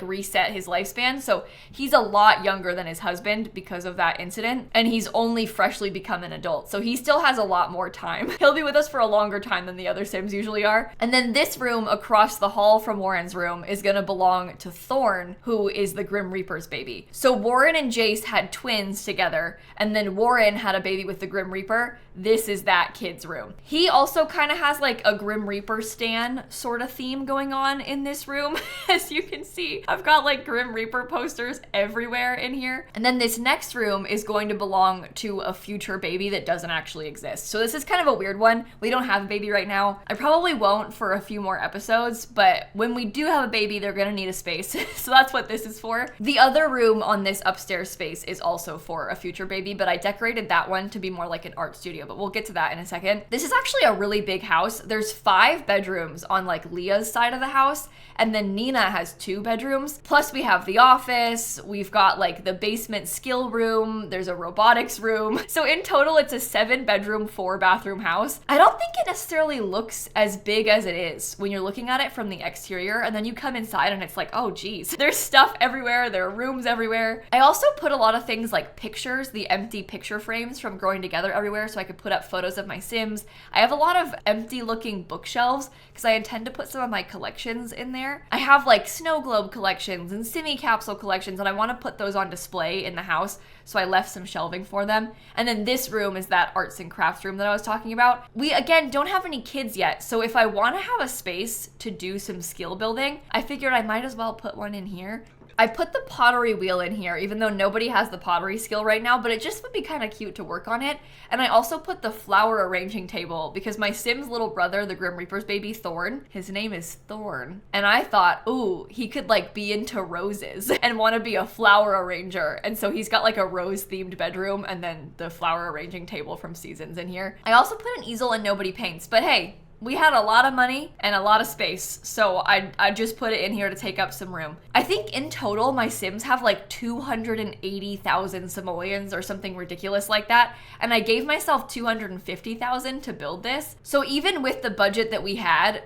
A: reset his lifespan. So he's a lot younger than his husband because of that incident, and he's only freshly become an adult. So he still has a lot more time. He'll be with us for a longer time than the other Sims usually are. And then this room across the hall from Warren's room is gonna belong to Thorn, who is the Grim Reaper's baby. So Warren and Jace had twins together, and then Warren had a baby with the Grim Reaper. This is that kid's room. He also kind of has like a Grim Grim Reaper stan sort of theme going on in this room. As you can see, I've got like Grim Reaper posters everywhere in here. And then this next room is going to belong to a future baby that doesn't actually exist. So this is kind of a weird one. We don't have a baby right now. I probably won't for a few more episodes, but when we do have a baby, they're gonna need a space. So that's what this is for. The other room on this upstairs space is also for a future baby, but I decorated that one to be more like an art studio, but we'll get to that in a second. This is actually a really big house. There's 5 bedrooms on like Leah's side of the house, and then Nina has 2 bedrooms. Plus we have the office, we've got like the basement skill room, there's a robotics room. So in total, it's a 7-bedroom, 4-bathroom house. I don't think it necessarily looks as big as it is when you're looking at it from the exterior, and then you come inside and it's like, oh geez, there's stuff everywhere, there are rooms everywhere. I also put a lot of things like pictures, the empty picture frames from Growing Together everywhere, so I could put up photos of my Sims. I have a lot of empty looking bookshelves because I intend to put some of my collections in there. I have like snow globe collections and Simmy capsule collections, and I want to put those on display in the house, so I left some shelving for them. And then this room is that arts and crafts room that I was talking about. We, again, don't have any kids yet, so if I want to have a space to do some skill building, I figured I might as well put one in here. I put the pottery wheel in here, even though nobody has the pottery skill right now, but it just would be kind of cute to work on it. And I also put the flower arranging table because my Sim's little brother, the Grim Reaper's baby, Thorn, his name is Thorn. And I thought, ooh, he could like be into roses and want to be a flower arranger. And so he's got like a rose themed bedroom and then the flower arranging table from Seasons in here. I also put an easel and nobody paints, but hey, we had a lot of money and a lot of space, so I just put it in here to take up some room. I think in total, my Sims have like 280,000 simoleons or something ridiculous like that, and I gave myself 250,000 to build this. So even with the budget that we had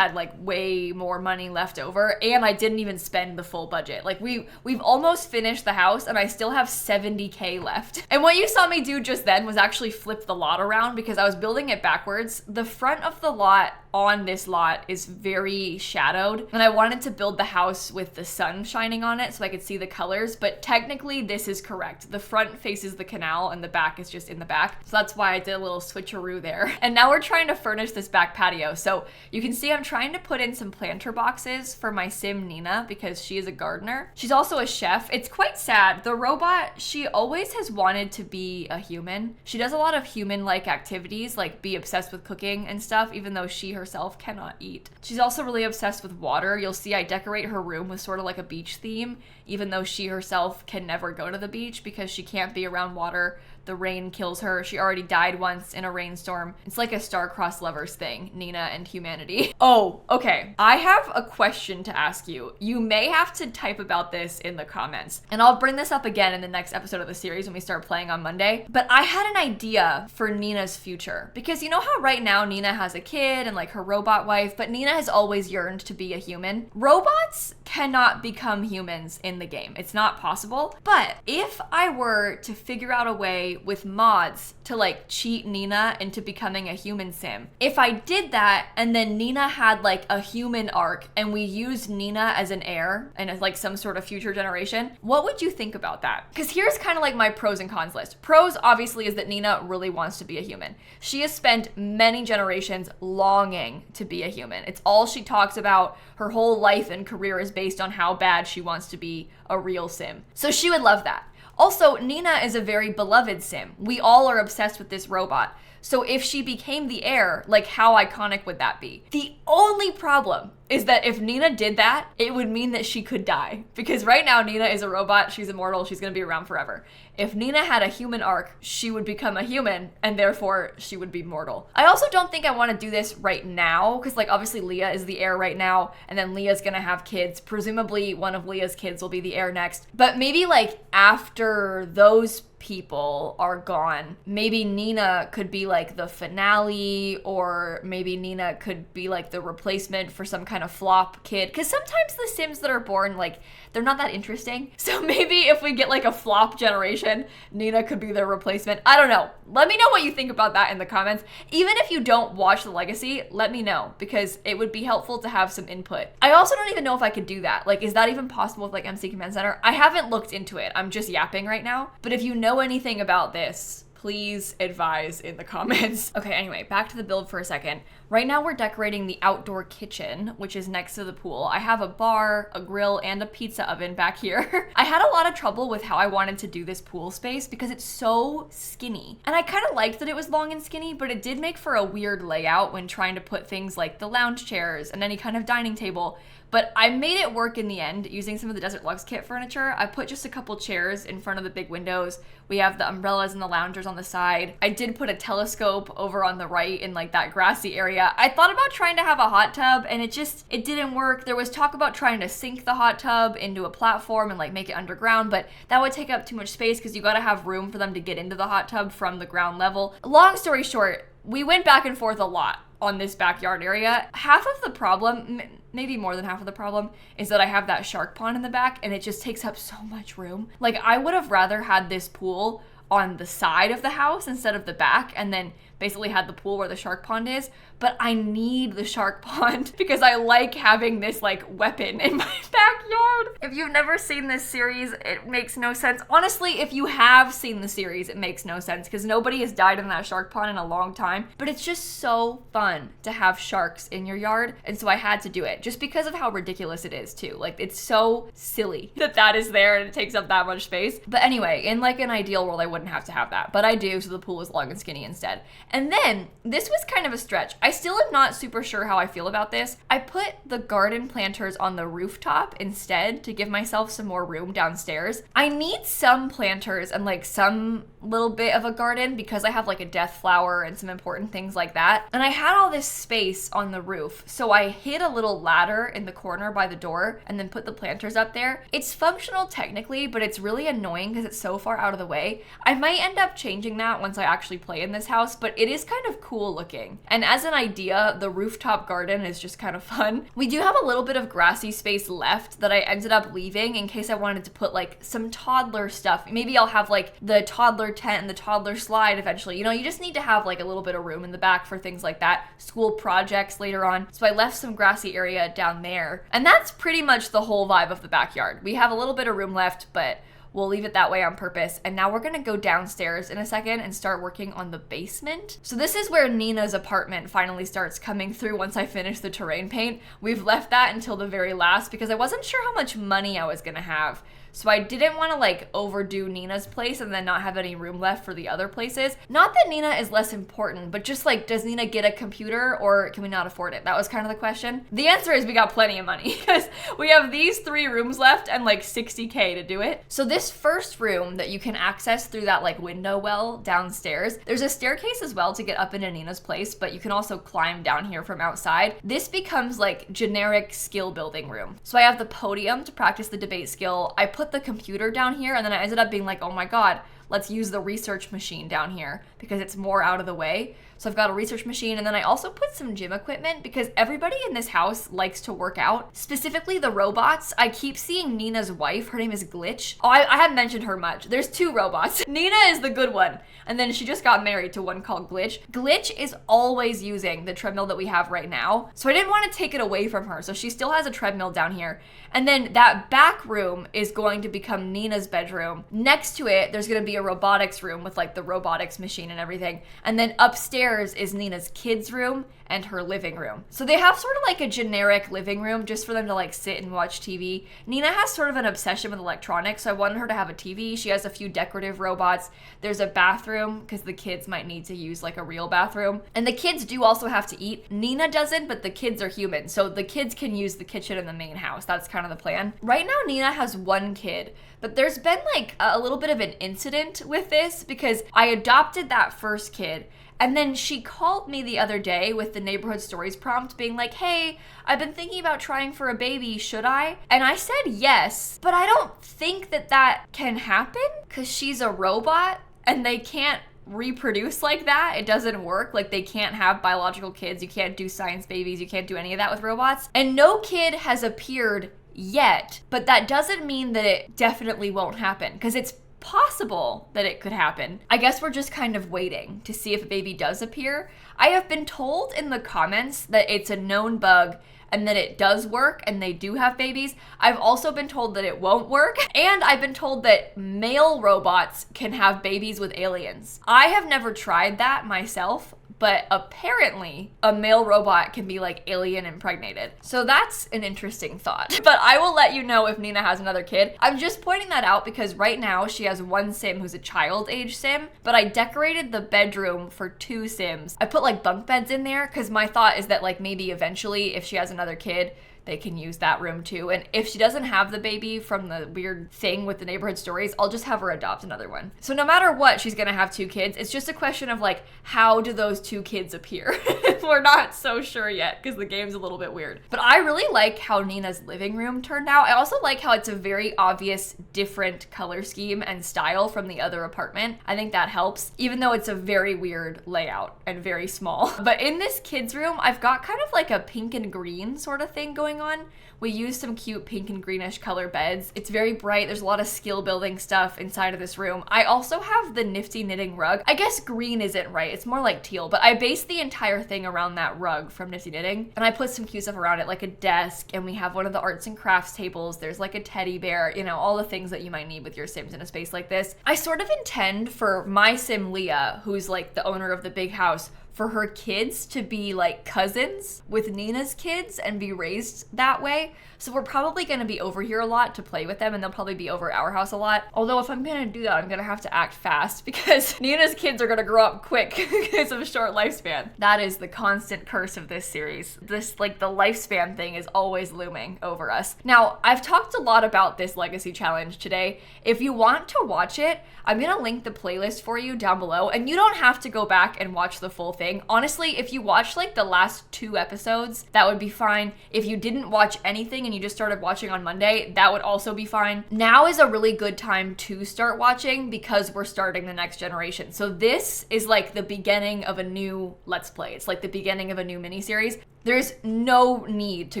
A: like way more money left over, and I didn't even spend the full budget. Like we've almost finished the house, and I still have 70K left. And what you saw me do just then was actually flip the lot around because I was building it backwards. The front of the lot on this lot is very shadowed, and I wanted to build the house with the sun shining on it so I could see the colors, but technically this is correct. The front faces the canal and the back is just in the back, so that's why I did a little switcheroo there. And now we're trying to furnish this back patio, so you can see I'm trying to put in some planter boxes for my Sim Nina because she is a gardener. She's also a chef. It's quite sad. The robot, she always has wanted to be a human. She does a lot of human-like activities, like be obsessed with cooking and stuff, even though she herself cannot eat. She's also really obsessed with water. You'll see I decorate her room with sort of like a beach theme, even though she herself can never go to the beach because she can't be around water. The rain kills her. She already died once in a rainstorm. It's like a star-crossed lovers thing, Nina and humanity. Oh, okay. I have a question to ask you. You may have to type about this in the comments, and I'll bring this up again in the next episode of the series when we start playing on Monday. But I had an idea for Nina's future, because you know how right now Nina has a kid and like her robot wife, but Nina has always yearned to be a human. Robots cannot become humans in the game. It's not possible. But if I were to figure out a way with mods to like cheat Nina into becoming a human Sim, if I did that and then Nina had like a human arc and we used Nina as an heir and as like some sort of future generation, what would you think about that? Because here's kind of like my pros and cons list. Pros obviously is that Nina really wants to be a human. She has spent many generations longing to be a human. It's all she talks about. Her whole life and career is based on how bad she wants to be a real Sim. So she would love that. Also, Nina is a very beloved Sim. We all are obsessed with this robot. So if she became the heir, like how iconic would that be? The only problem is that if Nina did that, it would mean that she could die. Because right now, Nina is a robot, she's immortal, she's gonna be around forever. If Nina had a human arc, she would become a human, and therefore she would be mortal. I also don't think I wanna do this right now, because like obviously Leah is the heir right now, and then Leah's gonna have kids. Presumably one of Leah's kids will be the heir next. But maybe like after those people are gone, maybe Nina could be like the finale, or maybe Nina could be like the replacement for some kind of flop kid, because sometimes the Sims that are born, like, they're not that interesting. So maybe if we get like a flop generation, Nina could be their replacement. I don't know. Let me know what you think about that in the comments. Even if you don't watch The Legacy, let me know, because it would be helpful to have some input. I also don't even know if I could do that. Like, is that even possible with like MC Command Center? I haven't looked into it. I'm just yapping right now. But if you know anything about this, please advise in the comments. Okay, anyway, back to the build for a second. Right now we're decorating the outdoor kitchen, which is next to the pool. I have a bar, a grill, and a pizza oven back here. I had a lot of trouble with how I wanted to do this pool space because it's so skinny. And I kind of liked that it was long and skinny, but it did make for a weird layout when trying to put things like the lounge chairs and any kind of dining table. But I made it work in the end using some of the Desert Luxe kit furniture. I put just a couple chairs in front of the big windows. We have the umbrellas and the loungers on the side. I did put a telescope over on the right in like that grassy area. I thought about trying to have a hot tub and it didn't work. There was talk about trying to sink the hot tub into a platform and like make it underground, but that would take up too much space because you gotta have room for them to get into the hot tub from the ground level. Long story short, we went back and forth a lot on this backyard area. Half of the problem, maybe more than half of the problem, is that I have that shark pond in the back and it just takes up so much room. Like I would have rather had this pool on the side of the house instead of the back and then basically had the pool where the shark pond is, but I need the shark pond because I like having this like weapon in my backyard. If you've never seen this series, it makes no sense. Honestly, if you have seen the series, it makes no sense because nobody has died in that shark pond in a long time, but it's just so fun to have sharks in your yard, and so I had to do it just because of how ridiculous it is too. Like it's so silly that is there and it takes up that much space. But anyway, in like an ideal world, I wouldn't have to have that, but I do, so the pool is long and skinny instead. And then, this was kind of a stretch. I still am not super sure how I feel about this. I put the garden planters on the rooftop instead to give myself some more room downstairs. I need some planters and like some little bit of a garden because I have like a death flower and some important things like that. And I had all this space on the roof, so I hid a little ladder in the corner by the door and then put the planters up there. It's functional technically, but it's really annoying because it's so far out of the way. I might end up changing that once I actually play in this house, but it is kind of cool looking. And as an idea, the rooftop garden is just kind of fun. We do have a little bit of grassy space left that I ended up leaving in case I wanted to put like some toddler stuff. Maybe I'll have like the toddler tent and the toddler slide eventually. You know, you just need to have like a little bit of room in the back for things like that. School projects later on. So I left some grassy area down there. And that's pretty much the whole vibe of the backyard. We have a little bit of room left, but we'll leave it that way on purpose. And now we're gonna go downstairs in a second and start working on the basement. So this is where Nina's apartment finally starts coming through once I finish the terrain paint. We've left that until the very last because I wasn't sure how much money I was gonna have. So I didn't want to like overdo Nina's place and then not have any room left for the other places. Not that Nina is less important, but just like, does Nina get a computer or can we not afford it? That was kind of the question. The answer is we got plenty of money because we have these 3 rooms left and like $60K to do it. So this first room that you can access through that like window well downstairs, there's a staircase as well to get up into Nina's place, but you can also climb down here from outside. This becomes like generic skill building room. So I have the podium to practice the debate skill. I put the computer down here and then I ended up being like, oh my God, let's use the research machine down here because it's more out of the way. So I've got a research machine, and then I also put some gym equipment because everybody in this house likes to work out, specifically the robots. I keep seeing Nina's wife, her name is Glitch. Oh, I haven't mentioned her much. There's 2 robots. Nina is the good one, and then she just got married to one called Glitch. Glitch is always using the treadmill that we have right now, so I didn't want to take it away from her, so she still has a treadmill down here. And then that back room is going to become Nina's bedroom. Next to it, there's going to be a robotics room with like the robotics machine and everything. And then upstairs is Nina's kids' room and her living room. So they have sort of like a generic living room just for them to like sit and watch TV. Nina has sort of an obsession with electronics, so I wanted her to have a TV. She has a few decorative robots. There's a bathroom because the kids might need to use like a real bathroom. And the kids do also have to eat. Nina doesn't, but the kids are human, so the kids can use the kitchen in the main house. That's kind of the plan. Right now, Nina has 1 kid, but there's been like a little bit of an incident with this because I adopted that first kid. And then she called me the other day with the neighborhood stories prompt being like, hey, I've been thinking about trying for a baby, should I? And I said yes, but I don't think that can happen because she's a robot and they can't reproduce like that. It doesn't work. Like they can't have biological kids. You can't do science babies. You can't do any of that with robots. And no kid has appeared yet, but that doesn't mean that it definitely won't happen because it's possible that it could happen. I guess we're just kind of waiting to see if a baby does appear. I have been told in the comments that it's a known bug and that it does work and they do have babies. I've also been told that it won't work, and I've been told that male robots can have babies with aliens. I have never tried that myself, but apparently a male robot can be like alien impregnated. So that's an interesting thought. But I will let you know if Nina has another kid. I'm just pointing that out because right now she has one sim who's a child age sim, but I decorated the bedroom for 2 sims. I put like bunk beds in there because my thought is that like maybe eventually if she has another kid, they can use that room too. And if she doesn't have the baby from the weird thing with the neighborhood stories, I'll just have her adopt another one. So no matter what, she's gonna have 2 kids. It's just a question of like, how do those 2 kids appear? We're not so sure yet because the game's a little bit weird. But I really like how Nina's living room turned out. I also like how it's a very obvious different color scheme and style from the other apartment. I think that helps, even though it's a very weird layout and very small. But in this kids' room, I've got kind of like a pink and green sort of thing going on. We used some cute pink and greenish color beds. It's very bright. There's a lot of skill building stuff inside of this room. I also have the nifty knitting rug. I guess green isn't right. It's more like teal, but I based the entire thing around that rug from Nifty Knitting, and I put some cute stuff around it, like a desk, and we have one of the arts and crafts tables. There's like a teddy bear, you know, all the things that you might need with your Sims in a space like this. I sort of intend for my Sim Leah, who's like the owner of the big house, for her kids to be like cousins with Nina's kids and be raised that way. So we're probably gonna be over here a lot to play with them, and they'll probably be over our house a lot. Although if I'm gonna do that, I'm gonna have to act fast because Nina's kids are gonna grow up quick because of a short lifespan. That is the constant curse of this series. This, like, the lifespan thing is always looming over us. Now, I've talked a lot about this legacy challenge today. If you want to watch it, I'm gonna link the playlist for you down below, and you don't have to go back and watch the full thing. Honestly, if you watched like the last 2 episodes, that would be fine. If you didn't watch anything and you just started watching on Monday, that would also be fine. Now is a really good time to start watching because we're starting the next generation. So this is like the beginning of a new Let's Play. It's like the beginning of a new miniseries. There's no need to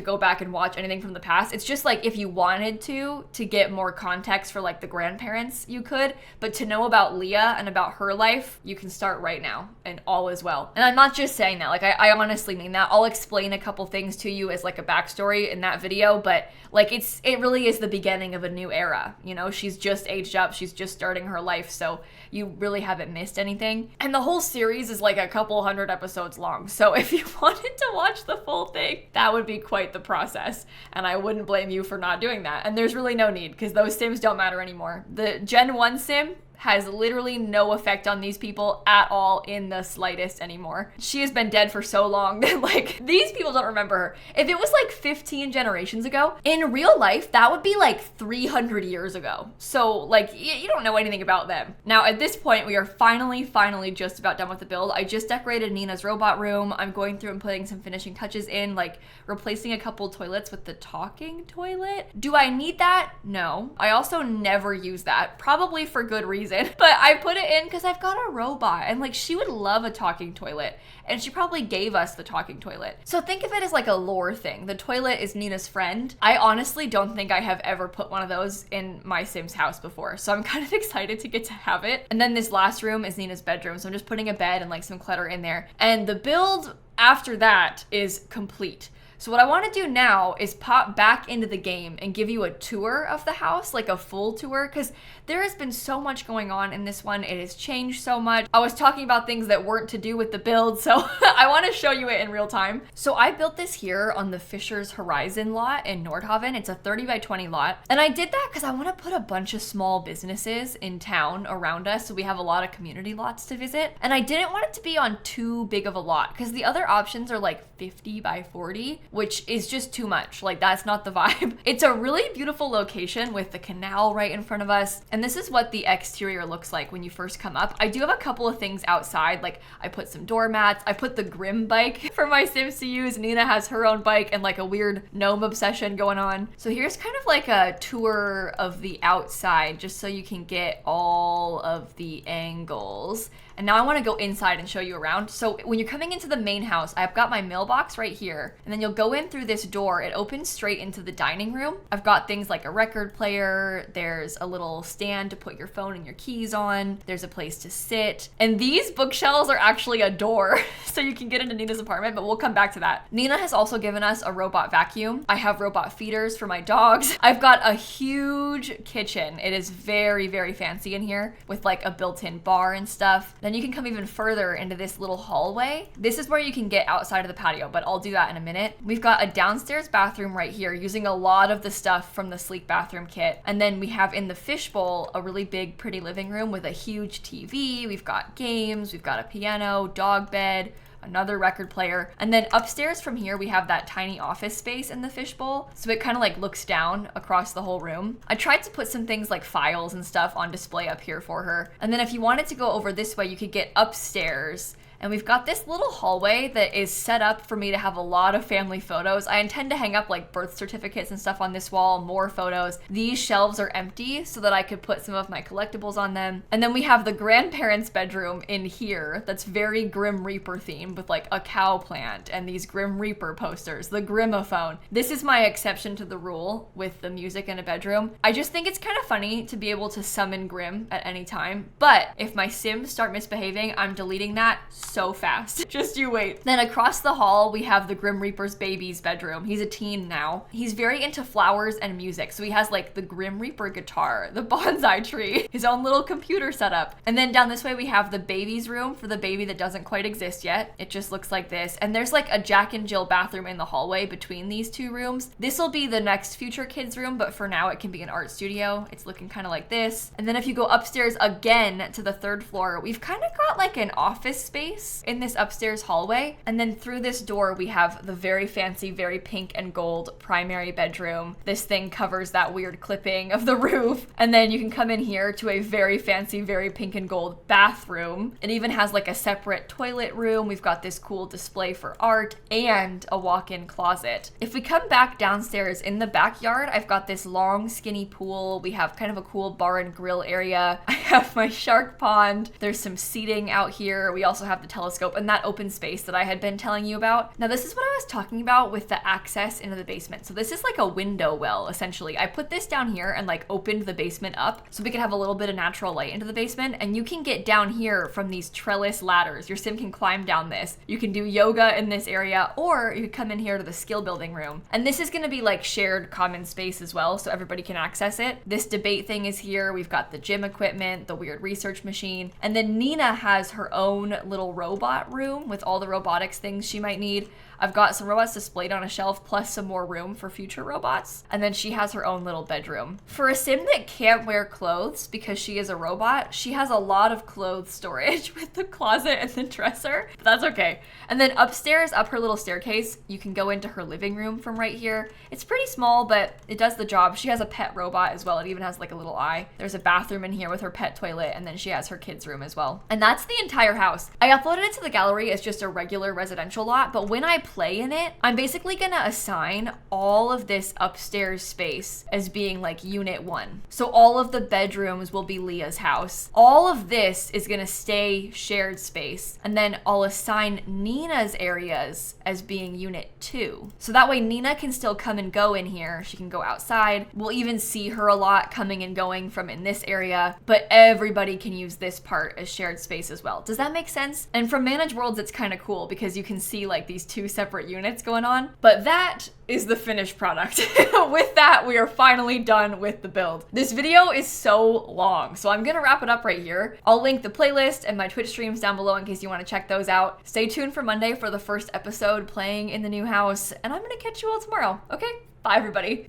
A: go back and watch anything from the past. It's just like if you wanted to get more context for like the grandparents, you could, but to know about Leah and about her life, you can start right now and all is well. And I'm not just saying that, like I honestly mean that. I'll explain a couple things to you as like a backstory in that video, but like it really is the beginning of a new era. You know, she's just aged up, she's just starting her life, so you really haven't missed anything. And the whole series is like a couple hundred episodes long, so if you wanted to watch the full thing, that would be quite the process, and I wouldn't blame you for not doing that. And there's really no need because those Sims don't matter anymore. The Gen 1 Sim has literally no effect on these people at all in the slightest anymore. She has been dead for so long that like these people don't remember her. If it was like 15 generations ago, in real life, that would be like 300 years ago. So like you don't know anything about them. Now at this point, we are finally just about done with the build. I just decorated Nina's robot room. I'm going through and putting some finishing touches in, like replacing a couple toilets with the talking toilet. Do I need that? No. I also never use that, probably for good reason. But I put it in because I've got a robot and like she would love a talking toilet, and she probably gave us the talking toilet. So think of it as like a lore thing. The toilet is Nina's friend. I honestly don't think I have ever put one of those in my Sim's house before, so I'm kind of excited to get to have it. And then this last room is Nina's bedroom, so I'm just putting a bed and like some clutter in there. And the build after that is complete. So what I want to do now is pop back into the game and give you a tour of the house, like a full tour, because there has been so much going on in this one. It has changed so much. I was talking about things that weren't to do with the build, so I want to show you it in real time. So I built this here on the Fisher's Horizon lot in Nordhaven. It's a 30 by 20 lot. And I did that because I want to put a bunch of small businesses in town around us, so we have a lot of community lots to visit. And I didn't want it to be on too big of a lot because the other options are like 50 by 40, which is just too much. Like that's not the vibe. It's a really beautiful location with the canal right in front of us. And this is what the exterior looks like when you first come up. I do have a couple of things outside. Like I put some doormats. I put the Grim bike for my Sims to use. Nina has her own bike and like a weird gnome obsession going on. So here's kind of like a tour of the outside just so you can get all of the angles. And now I want to go inside and show you around. So when you're coming into the main house, I've got my mailbox right here, and then you'll go in through this door. It opens straight into the dining room. I've got things like a record player. There's a little stand to put your phone and your keys on. There's a place to sit. And these bookshelves are actually a door, so you can get into Nina's apartment, but we'll come back to that. Nina has also given us a robot vacuum. I have robot feeders for my dogs. I've got a huge kitchen. It is very, very fancy in here with like a built-in bar and stuff. Then you can come even further into this little hallway. This is where you can get outside of the patio, but I'll do that in a minute. We've got a downstairs bathroom right here using a lot of the stuff from the sleek bathroom kit. And then we have in the fishbowl a really big, pretty living room with a huge TV. We've got games, we've got a piano, dog bed, another record player. And then upstairs from here, we have that tiny office space in the fishbowl. So it kind of like looks down across the whole room. I tried to put some things like files and stuff on display up here for her. And then if you wanted to go over this way, you could get upstairs. And we've got this little hallway that is set up for me to have a lot of family photos. I intend to hang up like birth certificates and stuff on this wall, more photos. These shelves are empty so that I could put some of my collectibles on them. And then we have the grandparents' bedroom in here that's very Grim Reaper themed with like a cow plant and these Grim Reaper posters, the Grimophone. This is my exception to the rule with the music in a bedroom. I just think it's kind of funny to be able to summon Grim at any time. But if my Sims start misbehaving, I'm deleting that so fast. Just you wait. Then across the hall, we have the Grim Reaper's baby's bedroom. He's a teen now. He's very into flowers and music. So he has like the Grim Reaper guitar, the bonsai tree, his own little computer setup. And then down this way, we have the baby's room for the baby that doesn't quite exist yet. It just looks like this. And there's like a Jack and Jill bathroom in the hallway between these two rooms. This will be the next future kids room, but for now it can be an art studio. It's looking kind of like this. And then if you go upstairs again to the third floor, we've kind of got like an office space in this upstairs hallway. And then through this door, we have the very fancy, very pink and gold primary bedroom. This thing covers that weird clipping of the roof. And then you can come in here to a very fancy, very pink and gold bathroom. It even has like a separate toilet room. We've got this cool display for art and a walk-in closet. If we come back downstairs in the backyard, I've got this long, skinny pool. We have kind of a cool bar and grill area. I have my shark pond. There's some seating out here. We also have the telescope and that open space that I had been telling you about. Now this is what I was talking about with the access into the basement. So this is like a window well, essentially. I put this down here and like opened the basement up so we could have a little bit of natural light into the basement, and you can get down here from these trellis ladders. Your sim can climb down this. You can do yoga in this area, or you could come in here to the skill building room. And this is gonna be like shared common space as well, so everybody can access it. This debate thing is here. We've got the gym equipment, the weird research machine, and then Nina has her own little robot room with all the robotics things she might need. I've got some robots displayed on a shelf plus some more room for future robots. And then she has her own little bedroom. For a sim that can't wear clothes because she is a robot, she has a lot of clothes storage with the closet and the dresser, but that's okay. And then upstairs, up her little staircase, you can go into her living room from right here. It's pretty small, but it does the job. She has a pet robot as well. It even has like a little eye. There's a bathroom in here with her pet toilet, and then she has her kids' room as well. And that's the entire house. I uploaded it to the gallery as just a regular residential lot, but when I play in it, I'm basically gonna assign all of this upstairs space as being like unit 1. So all of the bedrooms will be Leah's house. All of this is gonna stay shared space. And then I'll assign Nina's areas as being unit 2. So that way Nina can still come and go in here. She can go outside. We'll even see her a lot coming and going from in this area, but everybody can use this part as shared space as well. Does that make sense? And from Manage Worlds, it's kind of cool because you can see like these two separate units going on, but that is the finished product. With that, we are finally done with the build. This video is so long, so I'm gonna wrap it up right here. I'll link the playlist and my Twitch streams down below in case you wanna check those out. Stay tuned for Monday for the first episode playing in the new house, and I'm gonna catch you all tomorrow, okay? Bye, everybody.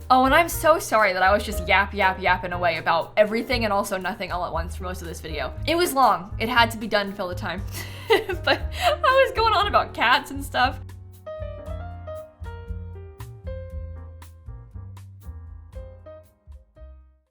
A: Oh, and I'm so sorry that I was just yapping away about everything and also nothing all at once for most of this video. It was long. It had to be done to fill the time. But I was going on about cats and stuff.